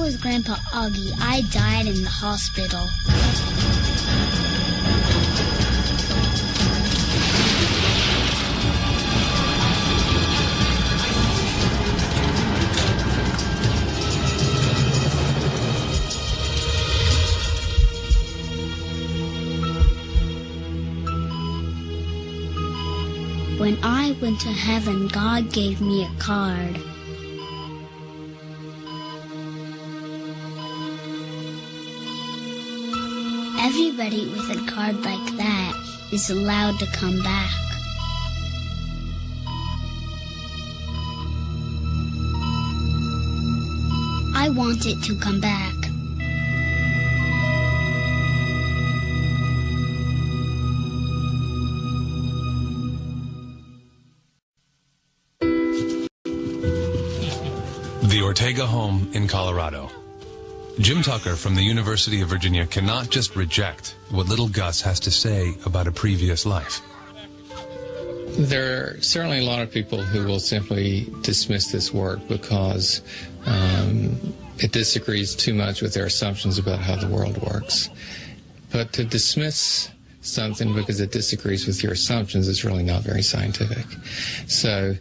was Grandpa Augie, I died in the hospital. When I went to heaven, God gave me a card. Everybody with a card like that is allowed to come back. I want it to come back. The Ortega home in Colorado. Jim Tucker from the University of Virginia cannot just reject what little Gus has to say about a previous life. There are certainly a lot of people who will simply dismiss this work because it disagrees too much with their assumptions about how the world works. But to dismiss something because it disagrees with your assumptions is really not very scientific. So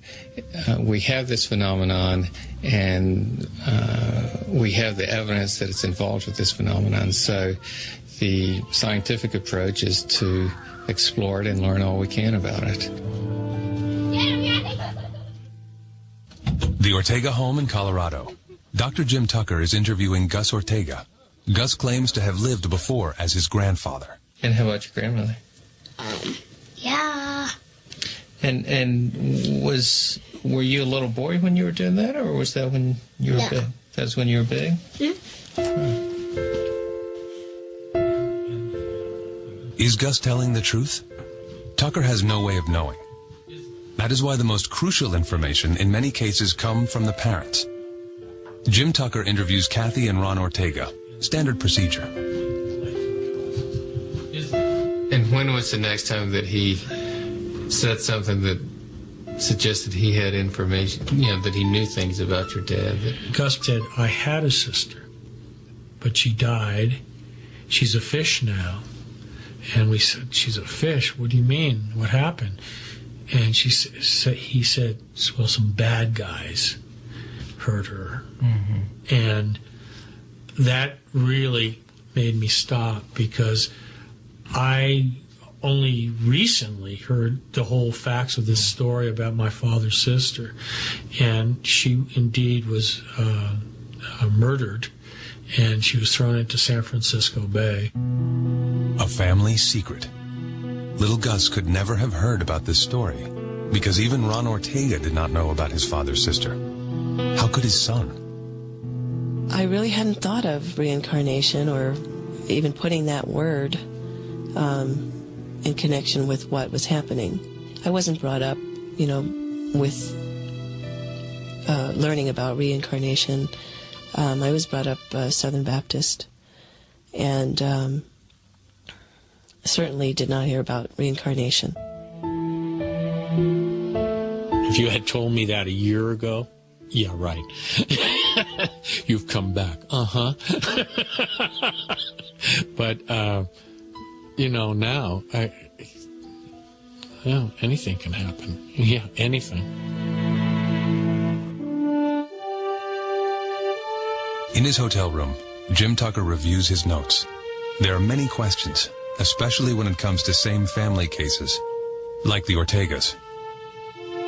we have this phenomenon, and we have the evidence that it's involved with this phenomenon. So the scientific approach is to explore it and learn all we can about it. The Ortega home in Colorado. Dr. Jim Tucker is interviewing Gus Ortega. Gus claims to have lived before as his grandfather. And how about your grandmother? Yeah. And were you a little boy when you were doing that, or was that when you were big? That was when you were big? Is Gus telling the truth? Tucker has no way of knowing. That is why the most crucial information in many cases come from the parents. Jim Tucker interviews Kathy and Ron Ortega. Standard procedure. And when was the next time that he said something that suggested he had information, that he knew things about your dad? Gus said, I had a sister, but she died. She's a fish now. And we said, she's a fish? What do you mean? What happened? And he said, well, some bad guys hurt her. Mm-hmm. And that really made me stop, because I only recently heard the whole facts of this story about my father's sister, and she indeed was murdered, and she was thrown into San Francisco Bay. A family secret. Little Gus could never have heard about this story, because even Ron Ortega did not know about his father's sister. How could his son? I really hadn't thought of reincarnation or even putting that word in connection with what was happening. I wasn't brought up, with learning about reincarnation. I was brought up Southern Baptist, and certainly did not hear about reincarnation. If you had told me that a year ago, yeah, right. You've come back. Uh-huh. But, now, anything can happen. Yeah, anything. In his hotel room, Jim Tucker reviews his notes. There are many questions, especially when it comes to same family cases, like the Ortegas.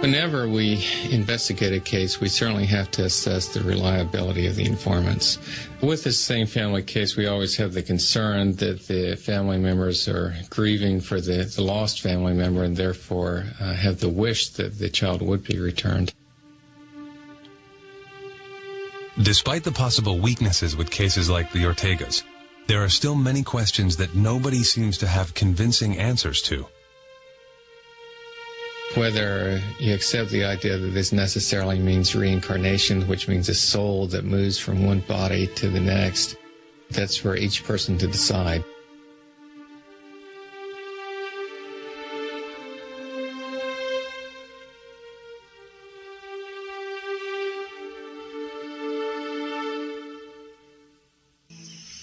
Whenever we investigate a case, we certainly have to assess the reliability of the informants. With the same family case, we always have the concern that the family members are grieving for the lost family member, and therefore have the wish that the child would be returned. Despite the possible weaknesses with cases like the Ortegas, there are still many questions that nobody seems to have convincing answers to. Whether you accept the idea that this necessarily means reincarnation, which means a soul that moves from one body to the next, that's for each person to decide.